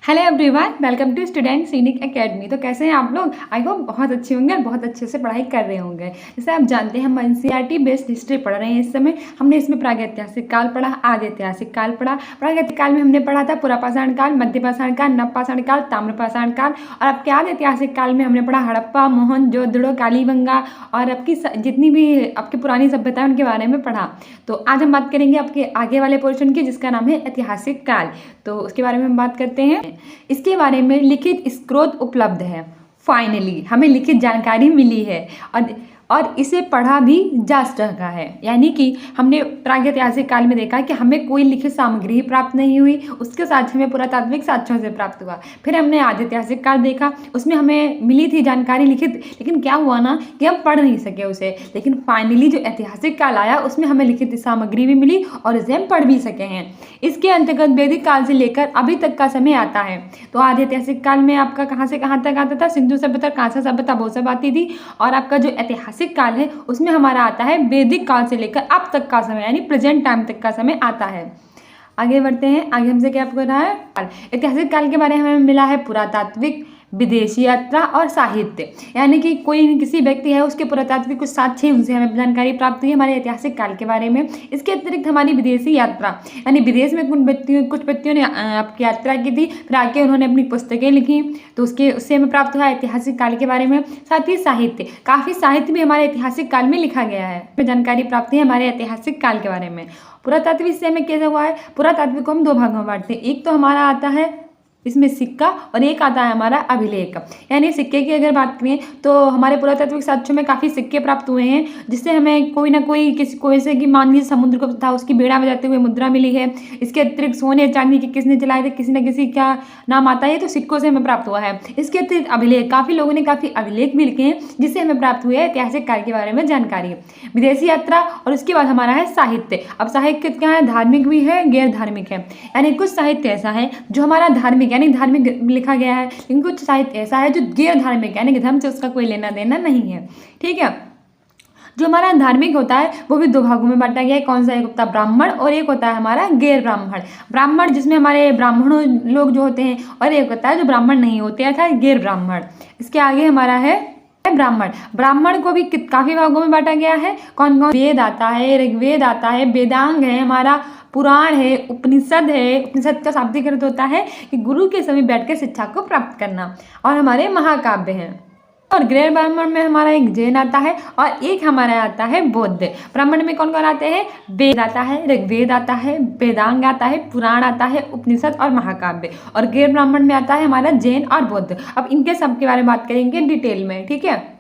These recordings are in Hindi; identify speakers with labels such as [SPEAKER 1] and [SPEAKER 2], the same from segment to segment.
[SPEAKER 1] Hello everyone, welcome to Student Sainik Academy. तो कैसे हैं आप लोग? आई होप बहुत अच्छे होंगे और बहुत अच्छे से पढ़ाई कर रहे होंगे। जैसे आप जानते हैं हम एनसीईआरटी बेस्ड हिस्ट्री पढ़ रहे हैं इस समय। हमने इसमें प्रागैतिहासिक काल पढ़ा, आदि ऐतिहासिक काल पढ़ा। प्रागैतिहासिक काल में हमने पढ़ा था पुरापाषाण काल, मध्यपाषाण काल, नवपाषाण काल, ताम्रपाषाण काल। और अब के आदि ऐतिहासिक काल में हमने पढ़ा हड़प्पा, मोहनजोदड़ो, कालीबंगा और आपकी जितनी भी आपकी पुरानी सभ्यता है उनके बारे में पढ़ा। तो आज हम बात करेंगे आपके आगे वाले पोर्शन की, जिसका नाम है ऐतिहासिक काल। तो उसके बारे में हम बात करते हैं। इसके बारे में लिखित स्रोत उपलब्ध है। फाइनली हमें लिखित जानकारी मिली है और इसे पढ़ा भी जा सका है। यानी कि हमने प्रागैतिहासिक काल में देखा कि हमें कोई लिखित सामग्री ही प्राप्त नहीं हुई, उसके साथ हमें पुरातात्विक साक्ष्यों से प्राप्त हुआ। फिर हमने आदि ऐतिहासिक काल देखा, उसमें हमें मिली थी जानकारी लिखित, लेकिन क्या हुआ ना कि हम पढ़ नहीं सके उसे। लेकिन फाइनली जो ऐतिहासिक काल आया उसमें हमें लिखित सामग्री भी मिली और उसे हम पढ़ भी सके हैं। इसके अंतर्गत वैदिक काल से लेकर अभी तक का समय आता है। तो आदि ऐतिहासिक काल में आपका कहाँ से कहाँ तक आता था? सिंधु सभ्यता, कांस्य सभ्यता, वो सब आती थी। और आपका जो ऐतिहासिक काल है उसमें हमारा आता है वैदिक काल से लेकर अब तक का समय, यानी प्रेजेंट टाइम तक का समय आता है। आगे बढ़ते हैं। आगे हमसे क्या पूछ रहा है? ऐतिहासिक काल के बारे में हमें मिला है पुरातात्विक, विदेशी यात्रा और साहित्य। यानी कि कोई किसी व्यक्ति है, उसके पुरातात्विक कुछ साक्ष्य हैं, उनसे हमें जानकारी प्राप्त हुई हमारे ऐतिहासिक काल के बारे में। इसके अतिरिक्त हमारी विदेशी यात्रा, यानी विदेश में कुछ व्यक्तियों ने आपकी यात्रा की थी, फिर आके उन्होंने अपनी पुस्तकें लिखी, तो उससे हमें प्राप्त हुआ ऐतिहासिक काल के बारे में। साथ ही साहित्य, काफ़ी साहित्य भी हमारे ऐतिहासिक काल में लिखा गया है। जानकारी प्राप्त हुई हमारे ऐतिहासिक काल के बारे में। पुरातात्विक से हमें कैसे हुआ है? पुरातात्विक को हम दो भागों में बांटते हैं। एक तो हमारा आता है इसमें सिक्का और एक आता है हमारा अभिलेख। यानी सिक्के की अगर बात करें तो हमारे पुरातात्विक साक्ष्यों में काफ़ी सिक्के प्राप्त हुए हैं, जिससे हमें कोई ना कोई कोई से कि मान लीजिए समुद्र को था, उसकी बेड़ा बजाते हुए मुद्रा मिली है। इसके अतिरिक्त सोने चांदी के किसने जलाए थे, किसी न किसी का नाम आता है, तो सिक्कों से हमें प्राप्त हुआ है। इसके अतिरिक्त अभिलेख, काफ़ी लोगों ने काफ़ी अभिलेख भी लिखे हैं, जिससे हमें प्राप्त हुई है ऐतिहासिक काल के बारे में जानकारी। विदेशी यात्रा और उसके बाद हमारा है साहित्य। अब साहित्य क्या है? धार्मिक भी है, गैर धार्मिक है। यानी कुछ साहित्य ऐसा है जो हमारा धार्मिक यानी धार्मिक लिखा गया है, लेकिन कुछ साहित्य ऐसा है जो गैर धार्मिक यानी कि धर्म से उसका कोई लेना देना नहीं है। ठीक है। जो हमारा धार्मिक होता है वो भी दो भागों में बांटा गया है। कौन सा? एक होता है ब्राह्मण और एक होता है हमारा गैर ब्राह्मण। ब्राह्मण जिसमें हमारे ब्राह्मणों लोग जो होते हैं, और एक होता है जो ब्राह्मण नहीं होते अर्थात गैर ब्राह्मण। इसके आगे हमारा है ब्राह्मण। ब्राह्मण को भी काफी भागों में बांटा गया है। कौन कौन? वेद आता है, ऋग्वेद आता है, वेदांग है, हमारा पुराण है, उपनिषद है। उपनिषद का शाब्दिक अर्थ होता है कि गुरु के समीप बैठकर शिक्षा को प्राप्त करना। और हमारे महाकाव्य हैं। और गैर ब्राह्मण में हमारा एक जैन आता है और एक हमारा आता है बौद्ध। ब्राह्मण में कौन कौन आते हैं? वेद आता है, ऋग्वेद आता है, वेदांग आता है, पुराण आता है, उपनिषद और महाकाव्य। और गैर ब्राह्मण में आता है हमारा जैन और बौद्ध। अब इनके सब के बारे में बात करेंगे डिटेल में। ठीक है।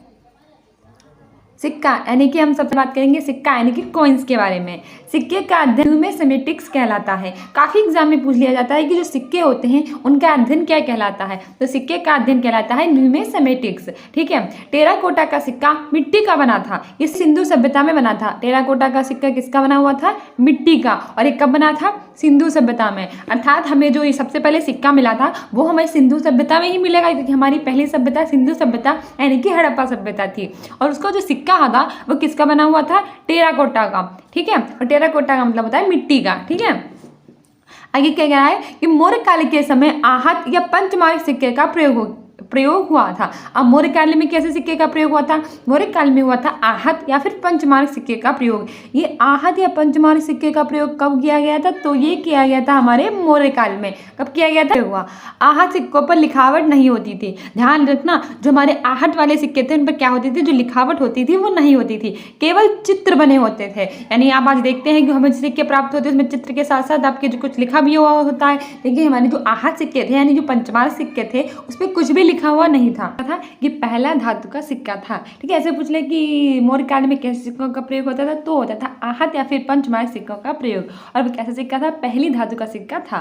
[SPEAKER 1] सिक्का, यानी कि हम सबसे बात करेंगे सिक्का यानी कि कॉइन्स के बारे में। सिक्के का अध्ययन न्यूमिस्मेटिक्स कहलाता है। काफ़ी एग्जाम में पूछ लिया जाता है कि जो सिक्के होते हैं उनका अध्ययन क्या कहलाता है? तो सिक्के का अध्ययन कहलाता है न्यूमिस्मेटिक्स। ठीक है। टेराकोटा का सिक्का मिट्टी का बना था, ये सिंधु सभ्यता में बना था। टेराकोटा का सिक्का किसका बना हुआ था? मिट्टी का। और ये कब बना था? सिंधु सभ्यता में। अर्थात हमें जो ये सबसे पहले सिक्का मिला था वो हमें सिंधु सभ्यता में ही मिलेगा, क्योंकि हमारी पहली सभ्यता सिंधु सभ्यता यानी कि हड़प्पा सभ्यता थी। और उसका जो सिक्का था वो किसका बना हुआ था? टेराकोटा का। ठीक है। और टेराकोटा का मतलब होता है मिट्टी का। ठीक है। आगे क्या कह रहा है कि मौर्य काल के समय आहत या पंचमार्क सिक्के का प्रयोग हुआ था। अब मौर्य काल में कैसे सिक्के का प्रयोग हुआ था? मौर्य काल में हुआ था आहत या फिर पंचमार्क सिक्के का प्रयोग। ये आहत या पंचमार्क सिक्के का प्रयोग कब किया गया था? तो ये किया गया था हमारे मौर्य काल में। कब किया गया था? हुआ आहत सिक्कों पर लिखावट नहीं होती थी। ध्यान रखना, जो हमारे आहट वाले सिक्के थे उन पर क्या होती थी? जो लिखावट होती थी वो नहीं होती थी, केवल चित्र बने होते थे। यानी आप आज देखते हैं कि हमें सिक्के प्राप्त होते हैं उसमें चित्र के साथ साथ आपके जो कुछ लिखा भी हुआ होता है। देखिए हमारे जो आहत सिक्के थे यानी जो पंचमार्क सिक्के थे उस पर कुछ भी लिखा हुआ नहीं था। ये पहला धातु का सिक्का था। ठीक है। ऐसे पूछ ले कि मौर्य काल में कैसे सिक्कों का प्रयोग होता था, तो होता था आहत या फिर पंचमार्क सिक्कों का प्रयोग। और वो कैसा सिक्का था? पहली धातु का सिक्का था।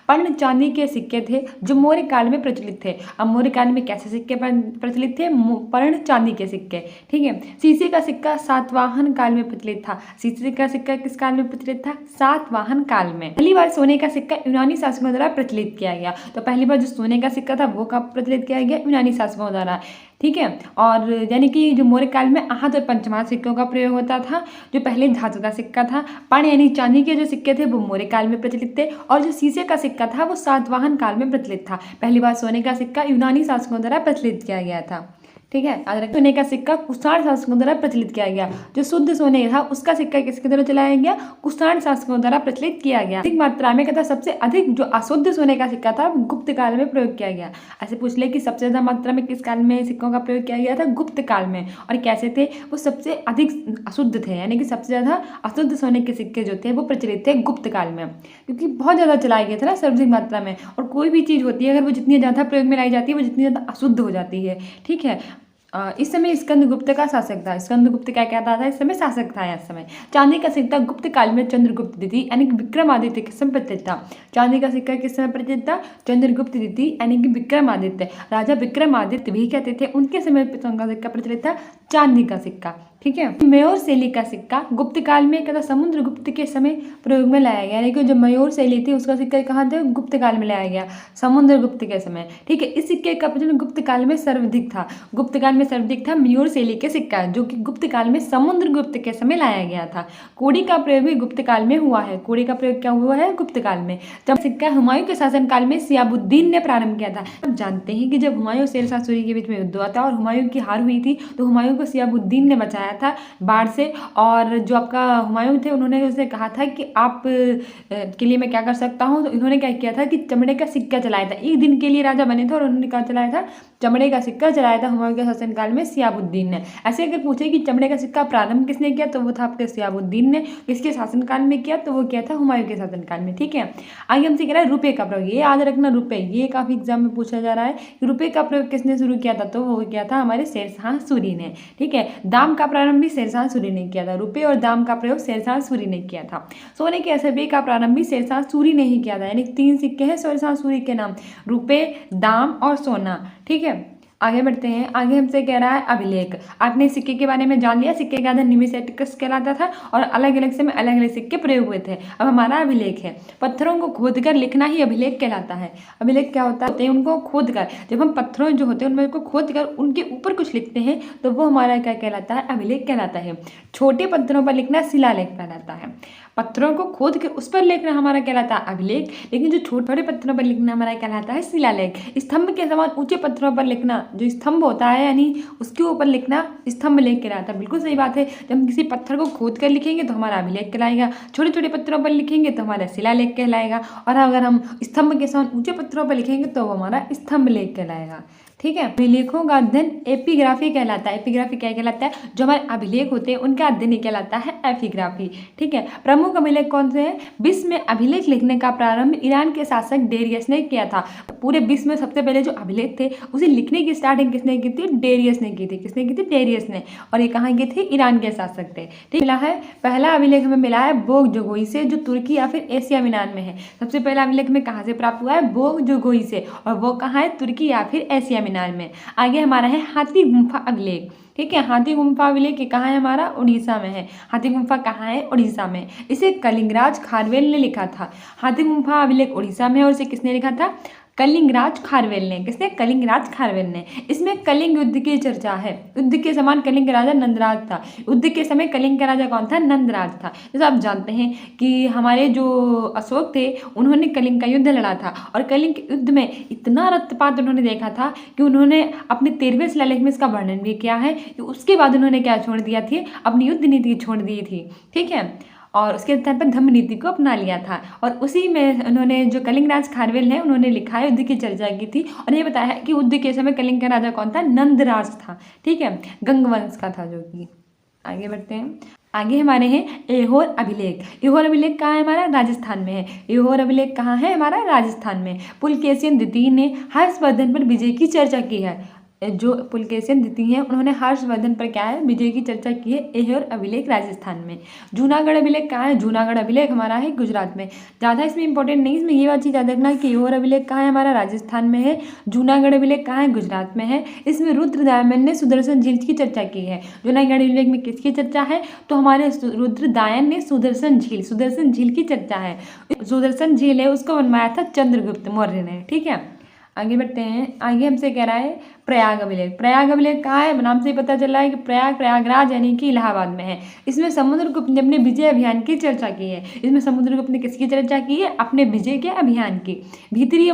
[SPEAKER 1] पर्ण चांदी के सिक्के थे जो मौर्य काल में प्रचलित थे। अब मौर्य काल में कैसे सिक्के प्रचलित थे? पर्ण चांदी के सिक्के। ठीक है। शीशे का सिक्का सातवाहन काल में प्रचलित था। शीशे का सिक्का किस काल में प्रचलित था? सातवाहन काल में। पहली बार सोने का सिक्का यूनानी शासकों द्वारा प्रचलित किया गया। तो पहली बार जो सोने का सिक्का था वो कब प्रचलित किया गया यूनानी शासकों द्वारा। ठीक है, और यानी कि जो मौर्य काल में आहत और पंचमांश सिक्कों का प्रयोग होता था। जो पहले धातु का सिक्का था, पानी यानी चांदी के जो सिक्के थे वो मौर्य काल में प्रचलित थे, और जो शीशे का सिक्का था वो सातवाहन काल में प्रचलित था। पहली बार सोने का सिक्का यूनानी शासकों द्वारा प्रचलित किया गया था। ठीक है, याद रखिए सोने का सिक्का कुषाण शासकों द्वारा प्रचलित किया गया। जो शुद्ध सोने था उसका सिक्का किसके द्वारा चलाया गया? कुषाण शासकों द्वारा प्रचलित किया गया। अधिक मात्रा में कहता सबसे अधिक जो अशुद्ध सोने का सिक्का था गुप्त काल में प्रयोग किया गया। ऐसे पूछ ले कि सबसे ज्यादा मात्रा में किस काल में सिक्कों का प्रयोग किया गया था? गुप्त काल में। और कैसे थे वो? सबसे अधिक अशुद्ध थे, यानी कि सबसे ज्यादा अशुद्ध सोने के सिक्के जो थे वो प्रचलित थे गुप्त काल में, क्योंकि बहुत ज्यादा चलाया गया था ना सर्वाधिक मात्रा में। और कोई भी चीज होती है अगर वो जितनी ज्यादा प्रयोग में लाई जाती है वो जितनी ज्यादा अशुद्ध हो जाती है। ठीक है, इस समय स्कंदगुप्त का शासक था। स्कंदगुप्त क्या कहता था? इस समय शासक था। इस समय चांदी का सिक्का गुप्त काल में चंद्रगुप्त द्वितीय यानी कि विक्रमादित्य के समय प्रचलित था। चांदी का सिक्का किस समय प्रचलित था? चंद्रगुप्त द्वितीय यानी कि विक्रमादित्य, राजा विक्रमादित्य भी कहते थे, उनके समय का सिक्का प्रचलित था चांदी का सिक्का। ठीक है, मयूर शैली का सिक्का गुप्त काल में कहता समुद्रगुप्त के समय प्रयोग में लाया गया, यानी कि जो मयूर शैली थी उसका सिक्का कहाँ थे? गुप्त काल में लाया गया, समुद्रगुप्त के समय। ठीक है, इस सिक्के का प्रचलन गुप्त काल में सर्वाधिक था। गुप्त काल में सर्वाधिक था मयूर शैली के सिक्का, जो कि गुप्त काल में समुद्रगुप्त के समय लाया गया था। कौड़ी का प्रयोग भी गुप्त काल में हुआ है। कौड़ी का प्रयोग क्या हुआ है? गुप्त काल में। जब सिक्का हुमायूं के शासन काल में सियाबुद्दीन ने प्रारंभ किया था। अब जानते हैं कि जब हुमायूं शेरशाह सूरी के बीच में युद्ध हुआ था और हुमायूं की हार हुई थी, तो हुमायूं को सियाबुद्दीन ने बचाया था बाढ़ से। और जो आपका हुमायूं थे उन्होंने उसे कहा था कि आप के लिए मैं क्या कर सकता हूँ, तो इन्होंने क्या किया था कि चमड़े का सिक्का चलाया था। एक दिन के लिए राजा बने थे और उन्होंने क्या चलाया था? चमड़े का सिक्का चलाया था हुमायूं के शासनकाल में सियाबुद्दीन ने। ऐसे अगर पूछे कि चमड़े का सिक्का प्रारंभ किसने किया, तो वो था आपके सियाबुद्दीन ने। किसके शासनकाल में किया? तो वो किया था हुमायूं के शासनकाल में। ठीक है, आगे हमसे कह रहा है रुपये का प्रयोग। ये याद रखना, रुपये ये काफी एग्जाम में पूछा जा रहा है कि रुपये का प्रयोग किसने शुरू किया था? तो वो किया था हमारे शेरशाह सूरी ने। ठीक है, दाम का प्रारंभ भी शेरशाह सूरी ने किया था। रुपये और दाम का प्रयोग शेरशाह सूरी ने किया था। सोने के असरबे का प्रारंभ भी शेरशाह सूरी ने ही किया था। यानी 3 सिक्के हैं शेरशाह सूरी के नाम, रुपये, दाम और सोना। ठीक है, आगे बढ़ते हैं। आगे हमसे कह रहा है अभिलेख। आपने सिक्के के बारे में जान लिया, सिक्के का आधार निमिसेटिकस कहलाता था और अलग अलग समय अलग अलग सिक्के प्रयोग हुए थे। अब हमारा अभिलेख है। पत्थरों को खोद कर लिखना ही अभिलेख कहलाता है। अभिलेख क्या होता है? उनको खोद कर, जब हम पत्थरों जो होते हैं उनमें को खोद कर उनके ऊपर कुछ लिखते हैं तो वो हमारा क्या कहलाता है? अभिलेख कहलाता है। छोटे पत्थरों पर लिखना शिलालेख कहलाता है। पत्थरों को खोद कर उस पर लिखना हमारा कहलाता है अभिलेख, लेकिन जो छोटे छोटे पत्थरों पर लिखना हमारा कहलाता है शिलालेख। स्तंभ के समान ऊंचे पत्थरों पर लिखना, जो स्तंभ होता है यानी उसके ऊपर लिखना स्तंभ लेख कहलाता है। बिल्कुल सही बात है, जब हम किसी पत्थर को खोद कर लिखेंगे तो हमारा अभिलेख कहलाएगा, छोटे छोटे पत्थरों पर लिखेंगे तो हमारा शिलालेख कहलाएगा, और अगर हम स्तंभ के समान ऊंचे पत्थरों पर लिखेंगे तो वो हमारा स्तंभ लेख कहलाएगा। ठीक है, अभिलेखों का अध्ययन एपिग्राफी कहलाता है। एपिग्राफी क्या कहलाता है? जो हमारे अभिलेख होते हैं उनका अध्ययन ही कहलाता है एपिग्राफी। ठीक है, प्रमुख अभिलेख कौन से हैं? विश्व में अभिलेख लिखने का प्रारंभ ईरान के शासक डेरियस ने किया था। पूरे विश्व में सबसे पहले जो अभिलेख थे उसे लिखने की स्टार्टिंग किसने की थी? डेरियस ने की थी। किसने की थी? डेरियस ने। और ये कहाँ के थे? ईरान के शासक थे। ठीक मिला है, पहला अभिलेख हमें मिला है बोगजोगोई से, जो तुर्की या फिर एशिया मिनार में है। सबसे पहला अभिलेख में कहाँ से प्राप्त हुआ है? बोगजोगोई से, और वो कहाँ है? तुर्की या फिर एशिया मीनार में। आगे हमारा है हाथी गुम्फा अभिलेख। ठीक है, हाथी गुम्फा अभिलेख कहाँ है? हमारा उड़ीसा में है। हाथी गुम्फा कहाँ है? उड़ीसा में। इसे कलिंगराज खारवेल ने लिखा था। हाथी गुम्फा अभिलेख उड़ीसा में, और इसे किसने लिखा था? कलिंगराज खारवेल ने। किसने? कलिंगराज खारवेल ने। इसमें कलिंग युद्ध की चर्चा है। युद्ध के समान कलिंग राजा नंदराज था। युद्ध के समय कलिंग का राजा कौन था? नंदराज था। जैसे आप जानते हैं कि हमारे जो अशोक थे उन्होंने कलिंग का युद्ध लड़ा था, और कलिंग के युद्ध में इतना रक्तपात उन्होंने देखा था कि उन्होंने अपने 13वें शिलालेख में इसका वर्णन भी किया है कि उसके बाद उन्होंने क्या छोड़ दिया थी? अपनी युद्ध नीति छोड़ दी थी। ठीक है, और उसके आधार पर धम्म नीति को अपना लिया था, और उसी में उन्होंने जो कलिंगराज खारवेल है उन्होंने लिखा है, युद्ध की चर्चा की थी, और ये बताया है कि युद्ध के समय कलिंग का राजा कौन था? नंदराज था। ठीक है, गंगवंश का था जो कि। आगे बढ़ते हैं। आगे हमारे हैं ऐहोर अभिलेख। ऐहोर अभिलेख कहाँ है? हमारा राजस्थान में है। ऐहोर अभिलेख कहाँ है? हमारा राजस्थान में। पुलकेशिन द्वितीय ने हर्षवर्धन पर विजय की चर्चा की है। जो पुलकेशिन द्वितीय हैं उन्होंने हर्षवर्धन पर क्या है? विजय की चर्चा की है। ऐहोर अभिलेख राजस्थान में। जूनागढ़ अभिलेख कहाँ है? जूनागढ़ अभिलेख हमारा है गुजरात में। ज़्यादा इसमें इंपॉर्टेंट नहीं, इसमें ये बात चीज़ याद रखना कि ऐहोर अभिलेख कहाँ है? हमारा राजस्थान में है। जूनागढ़ अभिलेख कहाँ है? गुजरात में है। इसमें रुद्रदामन ने सुदर्शन झील की चर्चा की है। जूनागढ़ अभिलेख में किसकी चर्चा है? तो हमारे रुद्रदायन ने सुदर्शन झील की चर्चा है। सुदर्शन झील है उसको बनवाया था चंद्रगुप्त मौर्य ने। ठीक है, आगे बढ़ते हैं। आगे हमसे कह रहा है प्रयाग अभिलेख। प्रयाग अभिलेख कहाँ है? नाम से ही पता चल रहा है कि प्रयागराज यानी कि इलाहाबाद में है। इसमें समुद्रगुप्त ने अपने विजय अभियान की चर्चा की है। इसमें समुद्रगुप्त ने किसकी चर्चा की है? अपने विजय के अभियान की। भीतरी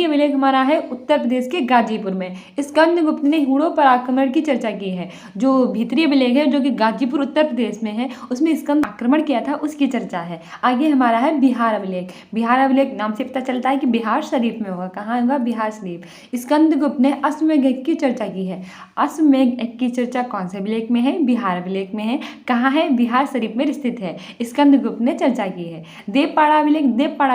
[SPEAKER 1] अभिलेख हमारा है उत्तर प्रदेश के गाजीपुर में। स्कंदगुप्त ने हूणों पर आक्रमण की चर्चा की है। जो भीतरी अभिलेख है जो कि गाजीपुर उत्तर प्रदेश में है, उसमें स्कंद आक्रमण किया था उसकी चर्चा है। आगे हमारा है बिहार अभिलेख। बिहार अभिलेख नाम से पता चलता है कि बिहार शरीफ में होगा। कहाँ होगा? बिहार शरीफ। स्कंदगुप्त ने अश्वमेध यज्ञ की चर्चा की है। अश्वमेध यज्ञ की चर्चा कौन से अभिलेख में है? बिहार अभिलेख में है। कहाँ है? बिहार शरीफ में स्थित है। स्कंदगुप्त ने चर्चा की है। देवपाड़ा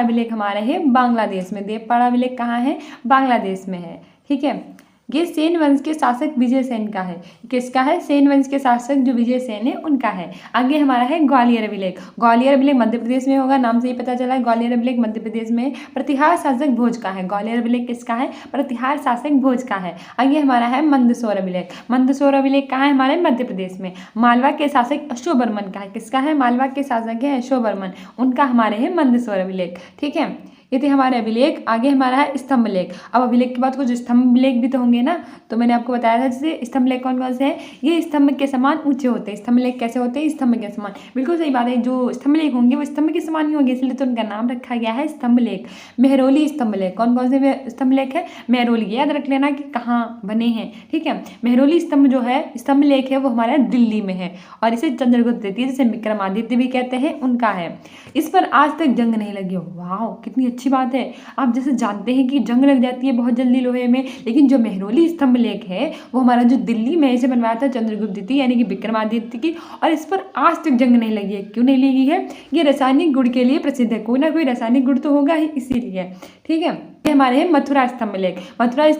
[SPEAKER 1] अभिलेख हमारे है बांग्लादेश में। देवपाड़ा अभिलेख कहाँ है? बांग्लादेश में है। ठीक है, ये सेन वंश के शासक विजय सेन का है। किसका है? सेन वंश के शासक जो विजय सेन है उनका है। आगे हमारा है ग्वालियर अभिलेख। ग्वालियर अभिलेख मध्य प्रदेश में होगा। नाम से ही पता चला है ग्वालियर अभिलेख मध्य प्रदेश में। प्रतिहार शासक भोज का है। ग्वालियर अभिलेख किसका है? प्रतिहार शासक भोज का है। आगे हमारा है मंदसौर अभिलेख। मंदसौर अभिलेख कहाँ है? हमारे मध्य प्रदेश में। मालवा के शासक अशोकवर्मन का है। किसका है? मालवा के शासक है अशोकवर्मन, उनका हमारे है मंदसौर अभिलेख। ठीक है, ये थे हमारे अभिलेख। आगे हमारा है स्तंभ लेख। अब अभिलेख के बाद कुछ स्तंभ लेख भी तो होंगे ना, तो मैंने आपको बताया था जैसे स्तंभ लेख कौन कौन से हैं। ये स्तंभ के समान ऊंचे होते हैं। स्तंभ लेख कैसे होते हैं? स्तंभ के समान। बिल्कुल सही बात है, जो स्तंभ लेख होंगे वो स्तंभ के समान ही होंगे, इसलिए तो उनका नाम रखा गया है स्तंभ लेख। मेहरौली स्तंभ लेख। कौन कौन से स्तंभ लेख है? मेहरौली, याद रख लेना कि कहाँ बने हैं। ठीक है, मेहरौली स्तंभ जो है स्तंभ लेख है वो हमारा दिल्ली में है और इसे चंद्रगुप्त द्वितीय जिसे विक्रमादित्य भी कहते हैं उनका है। इस पर आज तक जंग नहीं लगी हो। वाह, कितनी अच्छी बात है। आप जैसे जानते हैं कि जंग लग जाती है बहुत जल्दी लोहे में, लेकिन जो मेहरौली स्तंभ लेख है वो हमारा जो दिल्ली में इसे बनवाया था चंद्रगुप्त द्वितीय यानी कि विक्रमादित्य की, और इस पर आज तक जंग नहीं लगी है। क्यों नहीं लगी है? ये रासायनिक गुण के लिए प्रसिद्ध है। कोई ना कोई रासायनिक गुण तो होगा ही, इसीलिए। ठीक है, ये हमारे हैं मथुरा स्तंभ लेख। मथुरा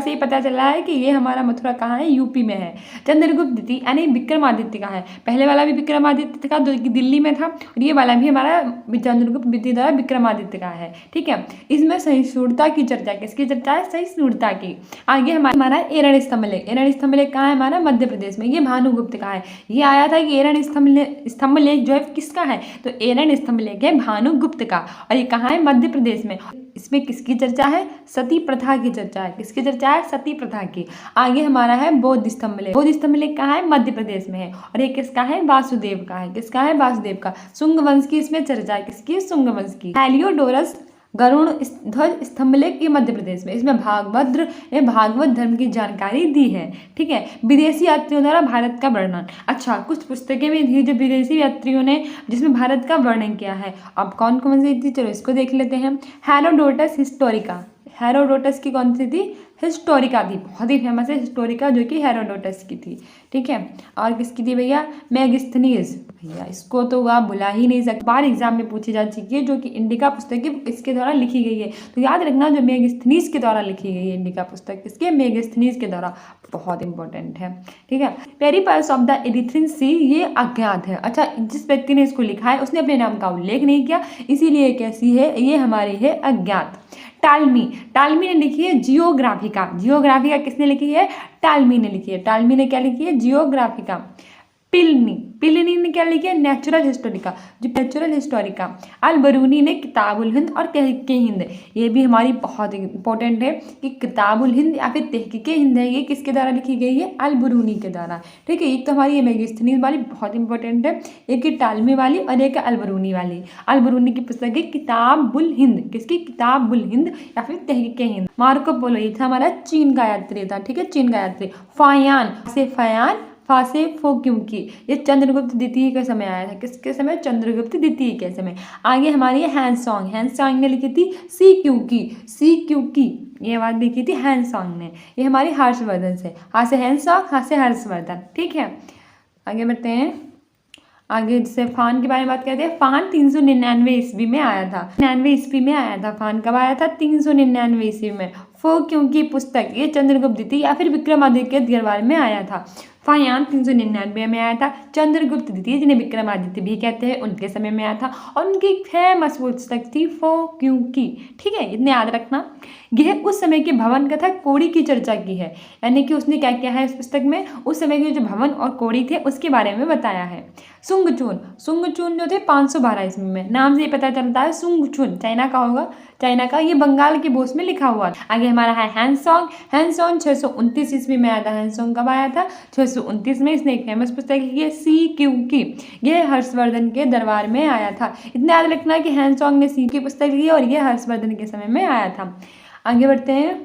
[SPEAKER 1] से ही पता चला है कि ये हमारा मथुरा कहाँ है? यूपी में है। चंद्रगुप्त द्वितीय यानी विक्रमादित्य का है। पहले वाला भी विक्रमादित्य का जो कि दिल्ली में था, और ये वाला भी हमारा चंद्रगुप्त द्वितीय द्वारा विक्रमादित्य का है। ठीक है, इसमें सहिष्णुता की चर्चा, किसकी चर्चा है? सहिष्णुता की। आगे हमारा एरण स्तंभ लेख। एरण स्तंभ लेख कहाँ है? हमारा मध्य प्रदेश में। ये भानुगुप्त का है। ये आया था कि एरण स्तंभ लेख जो है किसका है? तो एरण स्तंभ लेख है भानुगुप्त का, और ये कहाँ है? मध्य प्रदेश में। इसमें किसकी चर्चा है? सती प्रथा की चर्चा है। किसकी चर्चा है? सती प्रथा की। आगे हमारा है बौद्ध स्तंभ लेख। बौद्ध स्तंभ लेख कहाँ है? मध्य प्रदेश में है, और ये किसका है? वासुदेव का है। किसका है? वासुदेव का। शुंग वंश की इसमें चर्चा है। किसकी? शुंग वंश की। हेलियोडोरस गरुड़ ध्वज स्तंभ लेख ये मध्य प्रदेश में। इसमें भागवत धर्म की जानकारी दी है। ठीक है, विदेशी यात्रियों द्वारा भारत का वर्णन। अच्छा, कुछ पुस्तकें भी थी जो विदेशी यात्रियों ने जिसमें भारत का वर्णन किया है। अब कौन कौन सी थी? चलो इसको देख लेते हैं। Herodotus Historica. हेरोडोटस की कौन सी थी? हिस्टोरिका थी। बहुत ही फेमस है हिस्टोरिका, जो कि हेरोडोटस की थी। ठीक है, और किसकी थी भैया? मेगास्थनीज। भैया इसको तो आप भुला ही नहीं सकते, बार एग्जाम में पूछी जा चुकी है, जो कि इंडिका पुस्तक है इसके द्वारा लिखी गई है। तो याद रखना, जो मेगास्थनीज के द्वारा लिखी गई है इंडिका पुस्तक, इसके मेगास्थनीज के द्वारा, बहुत इंपॉर्टेंट है। ठीक है, पेरिप्लस ऑफ द एरिथ्रियन सी ये अज्ञात है। अच्छा, जिस व्यक्ति ने इसको लिखा है उसने अपने नाम का उल्लेख नहीं किया, इसीलिए कैसी है? ये हमारी है अज्ञात। टालमी ने लिखी है जियोग्राफिका। जियोग्राफिका किसने लिखी है? टालमी ने लिखी है। टालमी ने क्या लिखी है? जियोग्राफिका। पिलिनी ने क्या लिखी है? Natural Historica. अलबरूनी ने किताबुल हिंद और तहकीके हिंद। ये भी हमारी बहुत इंपॉर्टेंट है कि किताबुल हिंद या फिर तहकीके हिंद है, ये किसके द्वारा लिखी गई है? अलबरूनी के द्वारा। ठीक है, एक तो हमारी ये मेगास्थनीज वाली बहुत इंपॉर्टेंट है, एक है टालमी वाली और एक है अलबरूनी वाली। अलबरूनी की पुस्तक है किताबुल हिंद। किसकी? किताबुल हिंद या फिर तहकीके हिंद। मार्को पोलो ये था हमारा चीन का यात्री था। ठीक है, चीन का यात्री। फयान फासे फो क्योंकि ये चंद्रगुप्त द्वितीय के समय आया था। किसके समय? चंद्रगुप्त द्वितीय के समय। आगे हमारी हैंसोंग ने लिखी थी सी क्योंकि ये बात लिखी थी हैंसोंग ने। ये हमारी हर्षवर्धन से, हाँ से हैंसोंग, हाँ से हर्षवर्धन। ठीक है, आगे बढ़ते हैं। आगे जैसे फान के बारे में बात करते हैं। फान 399 ईस्वी में आया था। 99 ईस्वी में आया था। फान कब आया था? 399 ईस्वी में। फो क्योंकि पुस्तक ये चंद्रगुप्त द्वितीय या फिर विक्रमादित्य के दरबार में आया था। फायान 399 में आया था। चंद्रगुप्त द्वितीय जिन्हें विक्रमादित्य भी कहते हैं उनके समय में आया था, और उनकी फेमस पुस्तक थी फो क्योंकि। ठीक है, इतने याद रखना। यह उस समय के भवन तथा कोड़ी की चर्चा की है, यानी कि उसने क्या किया है इस पुस्तक में? उस समय के जो भवन और कोड़ी थे उसके बारे में बताया है। सुंगचून जो थे 512 ईस्वी में। नाम से ही पता चलता है सुंगचून चाइना का होगा, चाइना का, ये बंगाल के बोस में लिखा हुआ था। आगे हमारा है हैंसोंग। हैंसोंग 629 ईस्वी में आया था। हैंसोंग कब आया था? 629 में। इसने एक फेमस पुस्तक लिखी है सी क्यू की, ये हर्षवर्धन के दरबार में आया था। इतना याद रखना है कि हैंसोंग ने सी की पुस्तक लिखी और ये हर्षवर्धन के समय में आया था। आगे बढ़ते हैं।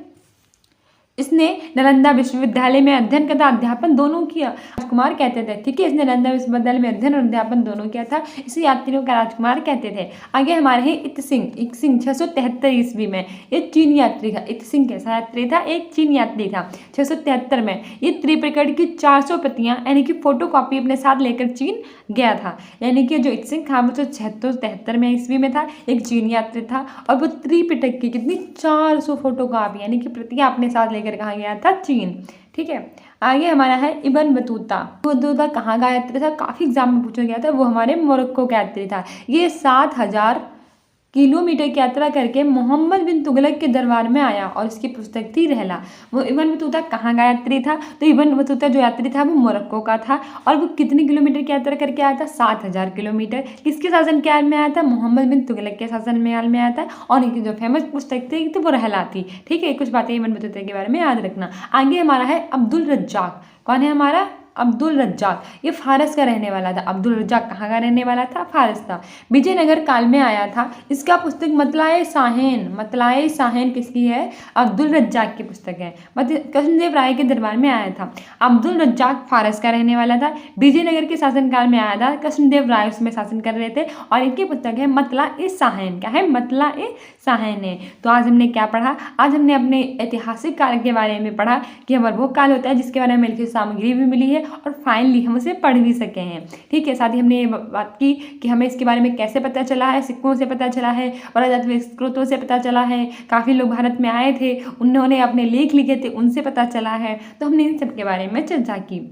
[SPEAKER 1] इसने नालंदा विश्वविद्यालय में अध्ययन तथा अध्यापन दोनों किया। राजकुमार कहते थे, ठीक है, इसने नालंदा विश्वविद्यालय में अध्ययन और अध्यापन दोनों किया था। इसे यात्रियों का राजकुमार कहते थे। आगे हमारे हैं इत्सिंग। इत्सिंग 673 ईस्वी में, ये चीन यात्री था। इत्सिंग कैसा यात्री था? एक चीन यात्री था। 673 में ये त्रिपिटक की 400 प्रतियां यानी कि फोटो कॉपी अपने साथ लेकर चीन गया था। यानी कि जो इत्सिंग था वो 673 में ईस्वी में था, एक चीन यात्री था और वो त्रिपिटक की कितनी 400 फोटो कॉपी यानी कि प्रतियां अपने साथ लेकर कहाँ गया था? चीन। ठीक है, आगे हमारा है इब्न बतूता। बतूता कहाँ का यात्री था? काफ़ी एग्जाम में पूछा गया था। वो हमारे मोरक्को का यात्री था। ये 7000 किलोमीटर की यात्रा करके मोहम्मद बिन तुगलक के दरबार में आया और इसकी पुस्तक थी रहला। वो इब्न बतूता कहाँ का यात्री था? तो इब्न बतूता जो यात्री था वो मोरक्को का था और वो कितने किलोमीटर की यात्रा करके आया था? 7000 किलोमीटर। किसके शासनकाल में आया था? मोहम्मद बिन तुगलक के शासनकाल में आया था और इनकी जो फेमस पुस्तक थी तो वो रहला थी। ठीक है, कुछ बातें इब्न बतूता के बारे में याद रखना। आगे हमारा है अब्दुल रज्जाक। कौन है हमारा? अब्दुल रज्जाक। ये फारस का रहने वाला था। अब्दुल रज्जाक कहाँ का रहने वाला था? फारस था। विजयनगर काल में आया था। इसका पुस्तक मतलाए साहेन। मतलाए साहेन किसकी है? अब्दुल रज्जाक की पुस्तक है। कृष्णदेव राय के दरबार में आया था। अब्दुल रज्जाक फारस का रहने वाला था, विजयनगर के शासनकाल में आया था। कृष्णदेव राय उसमें शासन कर रहे थे और इनकी पुस्तक है मतलाए साहेन। क्या है? मतलाए साहेन है। तो आज हमने क्या पढ़ा? आज हमने अपने ऐतिहासिक काल के बारे में पढ़ा कि हमारा वो काल होता है जिसके बारे में लिखित सामग्री भी मिली है और फाइनली हम उसे पढ़ भी सके हैं। ठीक है, साथ ही हमने ये बात की कि हमें इसके बारे में कैसे पता चला है। सिक्कों से पता चला है, पुरातत्व स्रोतों से पता चला है, काफ़ी लोग भारत में आए थे, उन्होंने अपने लेख लिखे थे, उनसे पता चला है। तो हमने इन सब के बारे में चर्चा की।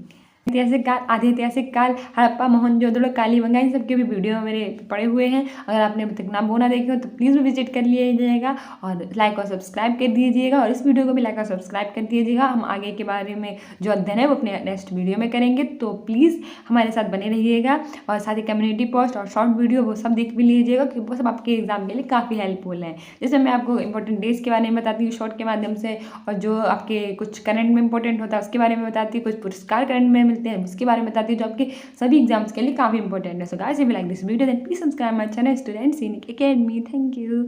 [SPEAKER 1] ऐतिहासिक काल, आधे ऐतिहासिक काल, हड़प्पा, मोहनजोदड़ो, कालीबंगा, इन सब के भी वीडियो मेरे पड़े हुए हैं। अगर आपने अभी तक ना वो ना देखे हो तो प्लीज़ विजिट कर लीजिएगा और लाइक और सब्सक्राइब कर दीजिएगा और इस वीडियो को भी लाइक और सब्सक्राइब कर दीजिएगा। हम आगे के बारे में जो अध्ययन है वो अपने नेक्स्ट वीडियो में करेंगे, तो प्लीज़ हमारे साथ बने रहिएगा। और साथ ही कम्युनिटी पोस्ट और शॉर्ट वीडियो वो सब देख भी लीजिएगा क्योंकि वो सब आपके एग्जाम के लिए काफ़ी हेल्पफुल है। जैसे मैं आपको इंपॉर्टेंट डेज के बारे में बताती हूँ शॉर्ट के माध्यम से, और जो आपके कुछ करंट में इंपॉर्टेंट होता है उसके बारे में बताती हूँ, कुछ पुरस्कार करंट में मिलते हैं उसके बारे में बताती हूँ जो आपके सभी एग्जाम्स के लिए काफ़ी इंपॉर्टेंट है। So guys, if you like this video then please subscribe my channel students in academy. Thank you.